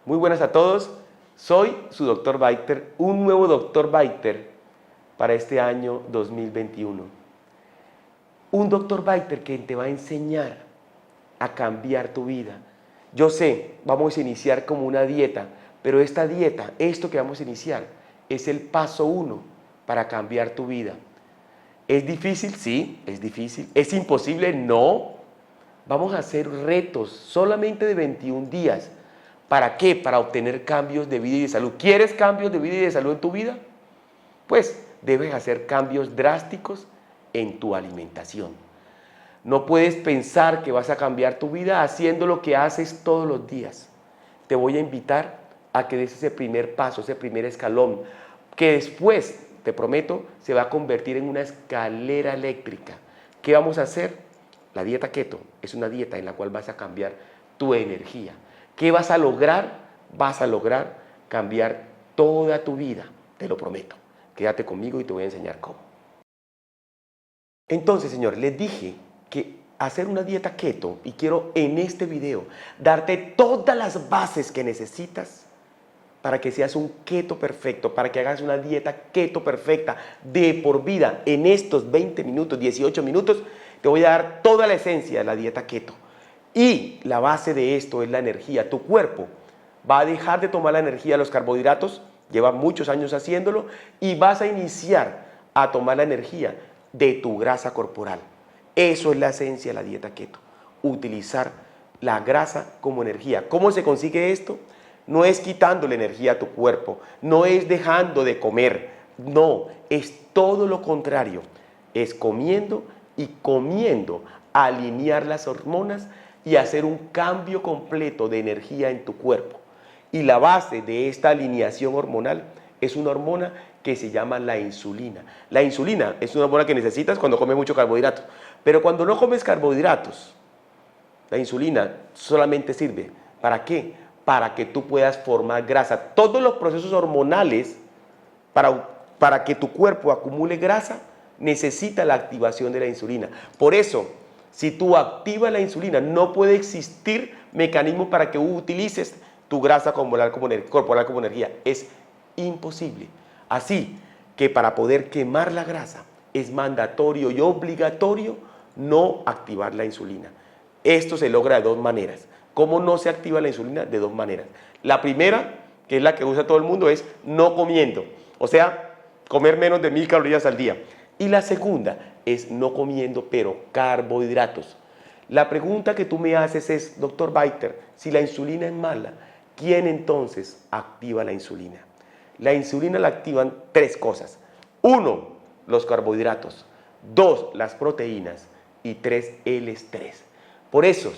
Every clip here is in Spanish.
Muy buenas a todos, soy su Dr. Biter, un nuevo Dr. Biter para este año 2021. Un Dr. Biter que te va a enseñar a cambiar tu vida. Yo sé, vamos a iniciar como una dieta, pero esta dieta, esto que vamos a iniciar, es el paso 1 para cambiar tu vida. ¿Es difícil? Sí, es difícil. ¿Es imposible? No. Vamos a hacer retos solamente de 21 días. ¿Para qué? Para obtener cambios de vida y de salud. ¿Quieres cambios de vida y de salud en tu vida? Pues debes hacer cambios drásticos en tu alimentación. No puedes pensar que vas a cambiar tu vida haciendo lo que haces todos los días. Te voy a invitar a que des ese primer paso, ese primer escalón, que después, te prometo, se va a convertir en una escalera eléctrica. ¿Qué vamos a hacer? La dieta keto es una dieta en la cual vas a cambiar tu energía. ¿Qué vas a lograr? Vas a lograr cambiar toda tu vida, te lo prometo. Quédate conmigo y te voy a enseñar cómo. Entonces, señores, les dije que hacer una dieta keto, y quiero en este video darte todas las bases que necesitas para que seas un keto perfecto, para que hagas una dieta keto perfecta de por vida. En estos 20 minutos, 18 minutos, te voy a dar toda la esencia de la dieta keto. Y la base de esto es la energía. Tu cuerpo va a dejar de tomar la energía de los carbohidratos, lleva muchos años haciéndolo, y vas a iniciar a tomar la energía de tu grasa corporal. Eso es la esencia de la dieta keto, utilizar la grasa como energía. ¿Cómo se consigue esto? No es quitándole energía a tu cuerpo, no es dejando de comer, no, es todo lo contrario, es comiendo y comiendo, alinear las hormonas y hacer un cambio completo de energía en tu cuerpo. Y la base de esta alineación hormonal es una hormona que se llama la insulina. La insulina es una hormona que necesitas cuando comes mucho carbohidrato, pero cuando no comes carbohidratos, la insulina solamente sirve, ¿para qué? Para que tú puedas formar grasa. Todos los procesos hormonales para que tu cuerpo acumule grasa necesita la activación de la insulina. Por eso, si tú activas la insulina, no puede existir mecanismo para que utilices tu grasa corporal como energía. Es imposible. Así que para poder quemar la grasa es mandatorio y obligatorio no activar la insulina. Esto se logra de dos maneras. ¿Cómo no se activa la insulina? De dos maneras. La primera, que es la que usa todo el mundo, es no comiendo. O sea, comer menos de 1000 calorías al día. Y la segunda es no comiendo, pero carbohidratos. La pregunta que tú me haces es, Dr. Biter, si la insulina es mala, ¿quién entonces activa la insulina? La insulina la activan tres cosas. 1, los carbohidratos. 2, las proteínas. Y 3, el estrés. Por eso,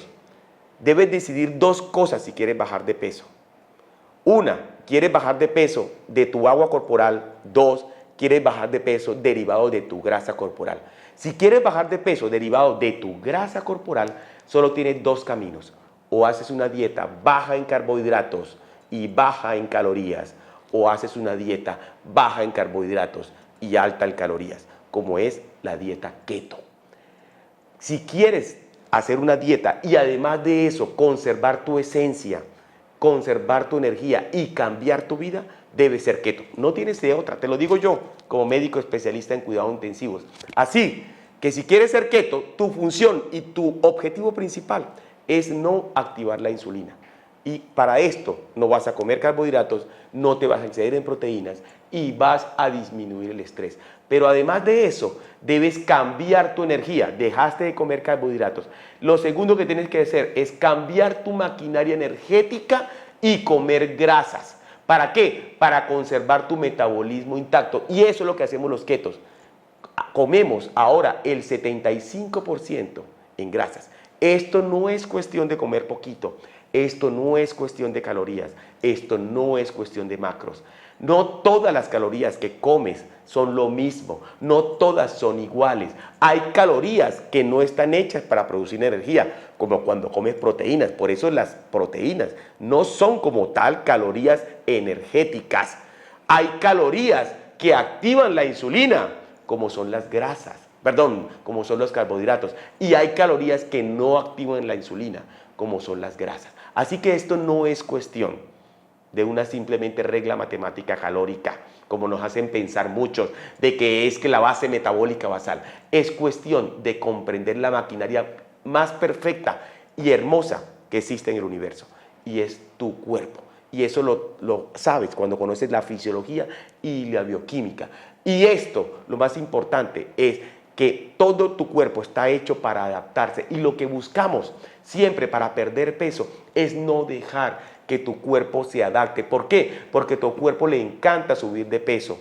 debes decidir dos cosas si quieres bajar de peso. 1, quieres bajar de peso de tu agua corporal. 2, quieres bajar de peso derivado de tu grasa corporal. Si quieres bajar de peso derivado de tu grasa corporal, solo tienes dos caminos. O haces una dieta baja en carbohidratos y baja en calorías, o haces una dieta baja en carbohidratos y alta en calorías, como es la dieta keto. Si quieres hacer una dieta y además de eso conservar tu esencia, conservar tu energía y cambiar tu vida, debe ser keto. No tienes de otra, te lo digo yo como médico especialista en cuidados intensivos. Así que si quieres ser keto, tu función y tu objetivo principal es no activar la insulina. Y para esto no vas a comer carbohidratos, no te vas a exceder en proteínas y vas a disminuir el estrés. Pero además de eso, debes cambiar tu energía. Dejaste de comer carbohidratos. Lo segundo que tienes que hacer es cambiar tu maquinaria energética y comer grasas. ¿Para qué? Para conservar tu metabolismo intacto. Y eso es lo que hacemos los ketos. Comemos ahora el 75% en grasas. Esto no es cuestión de comer poquito. Esto no es cuestión de calorías, esto no es cuestión de macros. No todas las calorías que comes son lo mismo, no todas son iguales. Hay calorías que no están hechas para producir energía, como cuando comes proteínas. Por eso las proteínas no son como tal calorías energéticas. Hay calorías que activan la insulina, como son las grasas, como son los carbohidratos. Y hay calorías que no activan la insulina, como son las grasas. Así que esto no es cuestión de una simplemente regla matemática calórica, como nos hacen pensar muchos, de que es que la base metabólica basal. Es cuestión de comprender la maquinaria más perfecta y hermosa que existe en el universo, y es tu cuerpo. Y eso lo sabes cuando conoces la fisiología y la bioquímica. Y esto, lo más importante, es que todo tu cuerpo está hecho para adaptarse, y lo que buscamos siempre para perder peso es no dejar que tu cuerpo se adapte. ¿Por qué? Porque a tu cuerpo le encanta subir de peso,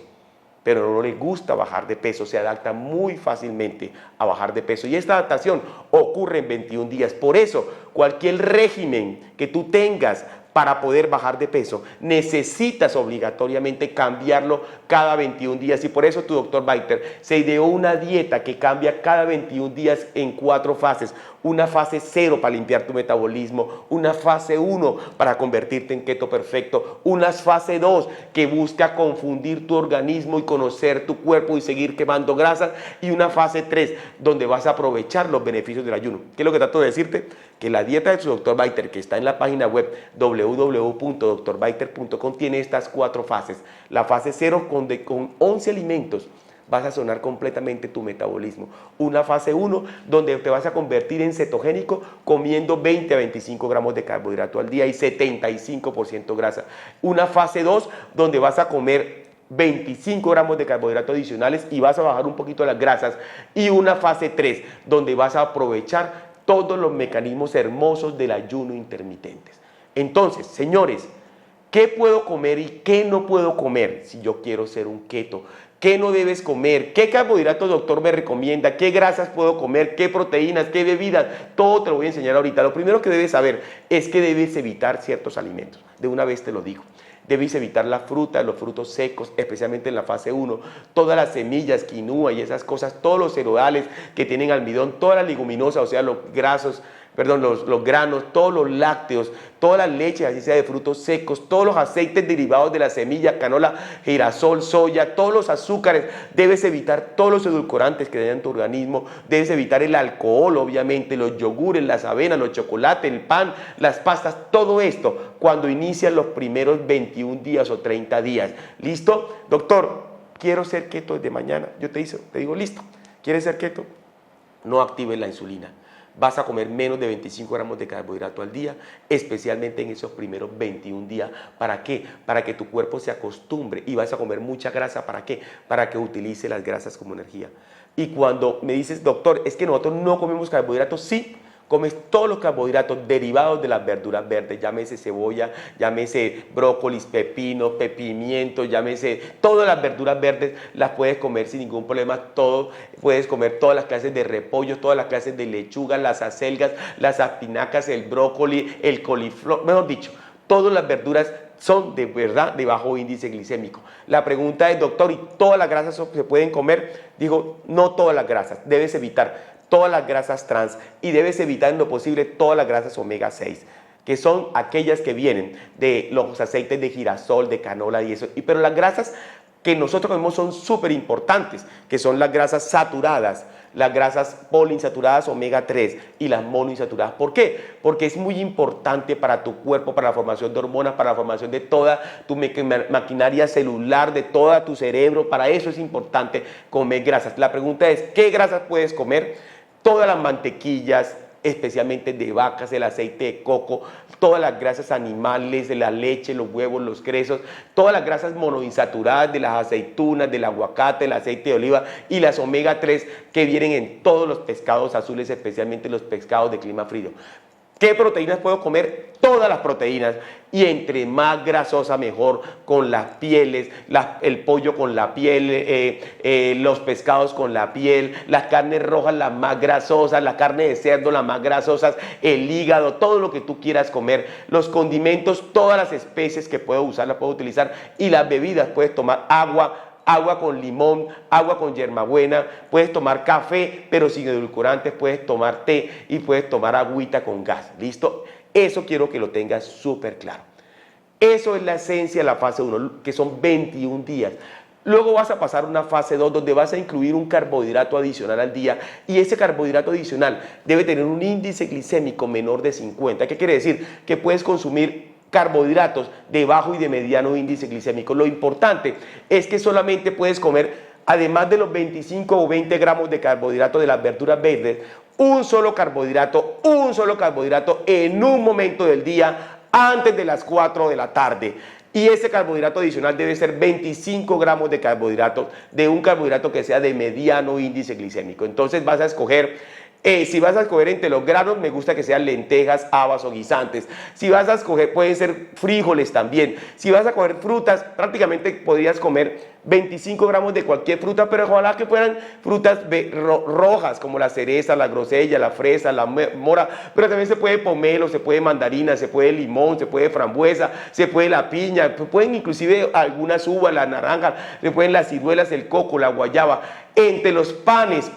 pero no le gusta bajar de peso, se adapta muy fácilmente a bajar de peso, y esta adaptación ocurre en 21 días. Por eso, cualquier régimen que tú tengas para poder bajar de peso, necesitas obligatoriamente cambiarlo cada 21 días, y por eso tu doctor Biter se ideó una dieta que cambia cada 21 días en 4 fases. Una fase 0 para limpiar tu metabolismo, una fase 1 para convertirte en keto perfecto, una fase 2 que busca confundir tu organismo y conocer tu cuerpo y seguir quemando grasas, y una fase 3 donde vas a aprovechar los beneficios del ayuno. ¿Qué es lo que trato de decirte? Que la dieta de su doctor Biter, que está en la página web www.doctorbiter.com, tiene estas 4 fases. La fase 0 con 11 alimentos vas a sanar completamente tu metabolismo. Una fase 1 donde te vas a convertir en cetogénico comiendo 20 a 25 gramos de carbohidrato al día y 75% grasa. Una fase 2 donde vas a comer 25 gramos de carbohidratos adicionales y vas a bajar un poquito las grasas. Y una fase 3 donde vas a aprovechar todos los mecanismos hermosos del ayuno intermitentes. Entonces, señores, ¿qué puedo comer y qué no puedo comer si yo quiero ser un keto? ¿Qué no debes comer? ¿Qué carbohidratos doctor me recomienda? ¿Qué grasas puedo comer? ¿Qué proteínas? ¿Qué bebidas? Todo te lo voy a enseñar ahorita. Lo primero que debes saber es que debes evitar ciertos alimentos. De una vez te lo digo. Debes evitar la fruta, los frutos secos, especialmente en la fase 1, todas las semillas, quinua y esas cosas, todos los cereales que tienen almidón, todas las leguminosas, o sea, los grasos, los granos, todos los lácteos, toda la leche, así sea de frutos secos, todos los aceites derivados de la semilla, canola, girasol, soya, todos los azúcares. Debes evitar todos los edulcorantes que dañan tu organismo. Debes evitar el alcohol, obviamente, los yogures, las avenas, los chocolates, el pan, las pastas, todo esto cuando inician los primeros 21 días o 30 días. ¿Listo? Doctor, quiero ser keto desde mañana. Yo te digo, listo. ¿Quieres ser keto? No actives la insulina. Vas a comer menos de 25 gramos de carbohidrato al día, especialmente en esos primeros 21 días. ¿Para qué? Para que tu cuerpo se acostumbre, y vas a comer mucha grasa. ¿Para qué? Para que utilice las grasas como energía. Y cuando me dices, doctor, es que nosotros no comemos carbohidratos, sí, comes todos los carbohidratos derivados de las verduras verdes, llámese cebolla, llámese brócolis, pepino, pimiento, llámese todas las verduras verdes, las puedes comer sin ningún problema. Puedes comer todas las clases de repollo, todas las clases de lechuga, las acelgas, las espinacas, el brócoli, el coliflor, mejor dicho, todas las verduras son de verdad de bajo índice glicémico. La pregunta es, doctor, ¿y todas las grasas se pueden comer? Digo, no todas las grasas, debes evitar todas las grasas trans, y debes evitar en lo posible todas las grasas omega 6, que son aquellas que vienen de los aceites de girasol, de canola y eso. Pero las grasas que nosotros comemos son súper importantes, que son las grasas saturadas, las grasas poliinsaturadas omega 3 y las monoinsaturadas. ¿Por qué? Porque es muy importante para tu cuerpo, para la formación de hormonas, para la formación de toda tu maquinaria celular, de todo tu cerebro. Para eso es importante comer grasas. La pregunta es, ¿qué grasas puedes comer? Todas las mantequillas, especialmente de vacas, el aceite de coco, todas las grasas animales, de la leche, los huevos, los quesos, todas las grasas monoinsaturadas de las aceitunas, del aguacate, el aceite de oliva y las omega 3 que vienen en todos los pescados azules, especialmente los pescados de clima frío. ¿Qué proteínas puedo comer? Todas las proteínas, y entre más grasosa mejor, con las pieles, el pollo con la piel, los pescados con la piel, las carnes rojas las más grasosas, la carne de cerdo las más grasosas, el hígado, todo lo que tú quieras comer, los condimentos, todas las especies que puedo usar, las puedo utilizar, y las bebidas, puedes tomar agua con limón, agua con hierbabuena, puedes tomar café, pero sin edulcorantes, puedes tomar té y puedes tomar agüita con gas. ¿Listo? Eso quiero que lo tengas súper claro. Eso es la esencia de la fase 1, que son 21 días. Luego vas a pasar a una fase 2 donde vas a incluir un carbohidrato adicional al día, y ese carbohidrato adicional debe tener un índice glicémico menor de 50. ¿Qué quiere decir? Que puedes consumir carbohidratos de bajo y de mediano índice glicémico. Lo importante es que solamente puedes comer, además de los 25 o 20 gramos de carbohidratos de las verduras verdes, un solo carbohidrato en un momento del día antes de las 4 de la tarde. Y ese carbohidrato adicional debe ser 25 gramos de carbohidratos, de un carbohidrato que sea de mediano índice glicémico. Entonces vas a escoger, si vas a escoger entre los granos, me gusta que sean lentejas, habas o guisantes. Si vas a escoger, pueden ser frijoles también. Si vas a comer frutas, prácticamente podrías comer 25 gramos de cualquier fruta, pero ojalá que fueran frutas rojas, como la cereza, la grosella, la fresa, la mora, pero también se puede pomelo, se puede mandarina, se puede limón, se puede frambuesa, se puede la piña, pueden inclusive algunas uvas, la naranja, se pueden las ciruelas, el coco, la guayaba. Entre los panes,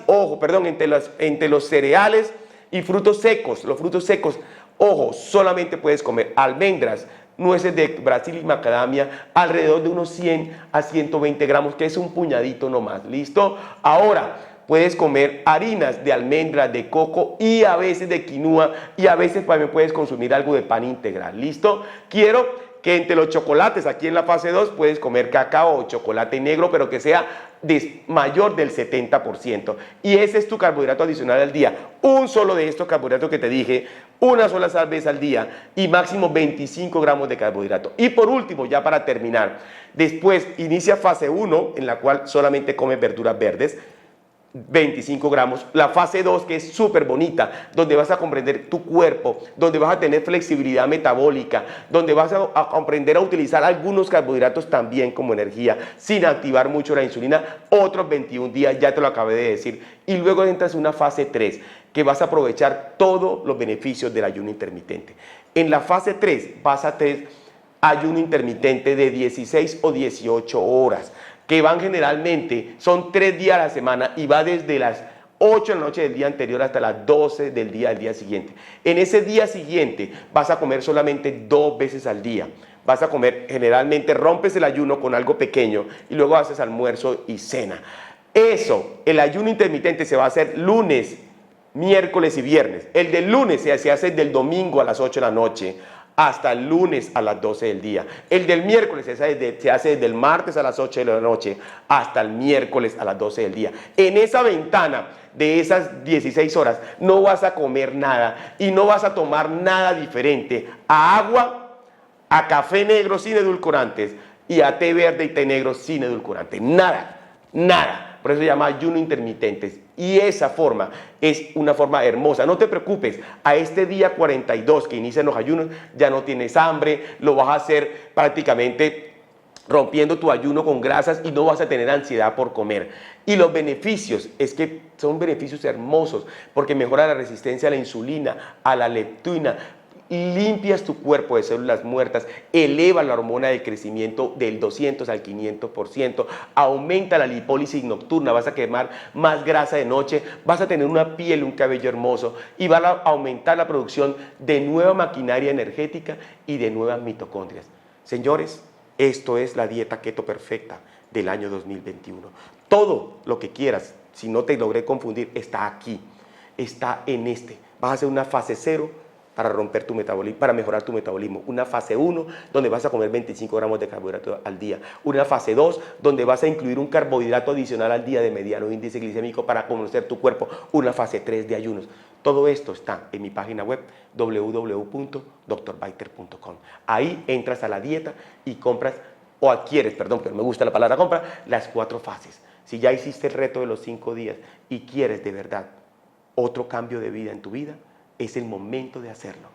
entre los cereales y frutos secos, los frutos secos, ojo, solamente puedes comer almendras, nueces de Brasil y macadamia, alrededor de unos 100 a 120 gramos, que es un puñadito nomás, ¿listo? Ahora, puedes comer harinas de almendra, de coco y a veces de quinoa, y a veces también puedes consumir algo de pan integral, ¿listo? Quiero que entre los chocolates, aquí en la fase 2, puedes comer cacao o chocolate negro, pero que sea mayor del 70%. Y ese es tu carbohidrato adicional al día. Un solo de estos carbohidratos que te dije, una sola vez al día y máximo 25 gramos de carbohidrato. Y por último, ya para terminar, después inicia fase 1, en la cual solamente comes verduras verdes, 25 gramos, la fase 2 que es súper bonita, donde vas a comprender tu cuerpo, donde vas a tener flexibilidad metabólica, donde vas a aprender a utilizar algunos carbohidratos también como energía, sin activar mucho la insulina, otros 21 días, ya te lo acabé de decir, y luego entras en una fase 3, que vas a aprovechar todos los beneficios del ayuno intermitente. En la fase 3 vas a tener ayuno intermitente de 16 o 18 horas, que van generalmente, son 3 días a la semana y va desde las 8 de la noche del día anterior hasta las 12 del día siguiente. En ese día siguiente vas a comer solamente 2 veces al día. Vas a comer, generalmente rompes el ayuno con algo pequeño y luego haces almuerzo y cena. Eso, el ayuno intermitente se va a hacer lunes, miércoles y viernes. El del lunes se hace del domingo a las 8 de la noche hasta el lunes a las 12 del día. El del miércoles se hace desde el martes a las 8 de la noche hasta el miércoles a las 12 del día. En esa ventana de esas 16 horas no vas a comer nada y no vas a tomar nada diferente a agua, a café negro sin edulcorantes y a té verde y té negro sin edulcorantes. Nada, nada. Por eso se llama ayuno intermitente. Y esa forma es una forma hermosa. No te preocupes, a este día 42 que inician los ayunos ya no tienes hambre, lo vas a hacer prácticamente rompiendo tu ayuno con grasas y no vas a tener ansiedad por comer. Y los beneficios, es que son beneficios hermosos porque mejora la resistencia a la insulina, a la leptina, limpias tu cuerpo de células muertas, eleva la hormona de crecimiento del 200 al 500%, aumenta la lipólisis nocturna, vas a quemar más grasa de noche, vas a tener una piel, un cabello hermoso y va a aumentar la producción de nueva maquinaria energética y de nuevas mitocondrias. Señores, esto es la dieta keto perfecta del año 2021. Todo lo que quieras, si no te logré confundir, está aquí, está en este. Vas a hacer una fase 0 para romper tu metabolismo, para mejorar tu metabolismo. Una fase 1, donde vas a comer 25 gramos de carbohidrato al día. Una fase 2, donde vas a incluir un carbohidrato adicional al día de mediano índice glicémico para conocer tu cuerpo. Una fase 3 de ayunos. Todo esto está en mi página web www.drbiter.com. Ahí entras a la dieta y compras, o adquieres, perdón, pero me gusta la palabra compra, las 4 fases. Si ya hiciste el reto de los 5 días y quieres de verdad otro cambio de vida en tu vida, es el momento de hacerlo.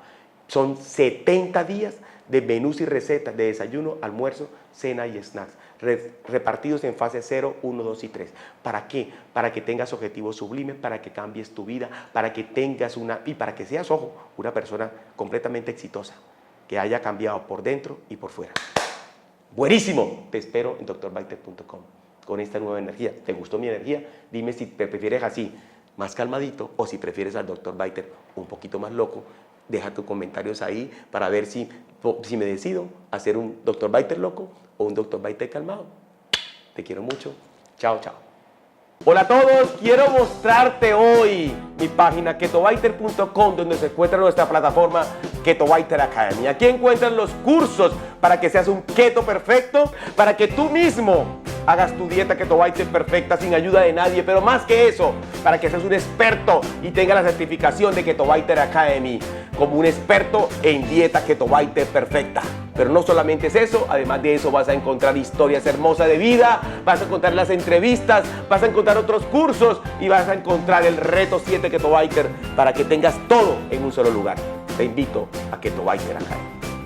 Son 70 días de menús y recetas de desayuno, almuerzo, cena y snacks, repartidos en fase 0, 1, 2 y 3. ¿Para qué? Para que tengas objetivos sublimes, para que cambies tu vida, para que tengas y para que seas, ojo, una persona completamente exitosa, que haya cambiado por dentro y por fuera. Buenísimo. Te espero en drbiter.com con esta nueva energía. ¿Te gustó mi energía? Dime si te prefieres así, más calmadito, o si prefieres al Dr. Biter un poquito más loco. Deja tus comentarios ahí para ver si me decido hacer un Dr. Biter loco o un Dr. Biter calmado. Te quiero mucho. Chao, chao. Hola a todos, quiero mostrarte hoy mi página ketobiter.com, donde se encuentra nuestra plataforma Keto Biter Academy. Aquí encuentras los cursos para que seas un keto perfecto, para que tú mismo hagas tu dieta Keto Biter perfecta sin ayuda de nadie, pero más que eso, para que seas un experto y tengas la certificación de Keto Biter Academy como un experto en dieta Keto Biter perfecta. Pero no solamente es eso, además de eso vas a encontrar historias hermosas de vida, vas a encontrar las entrevistas, vas a encontrar otros cursos y vas a encontrar el reto 7 Keto Biter para que tengas todo en un solo lugar. Te invito a Keto Biter Academy.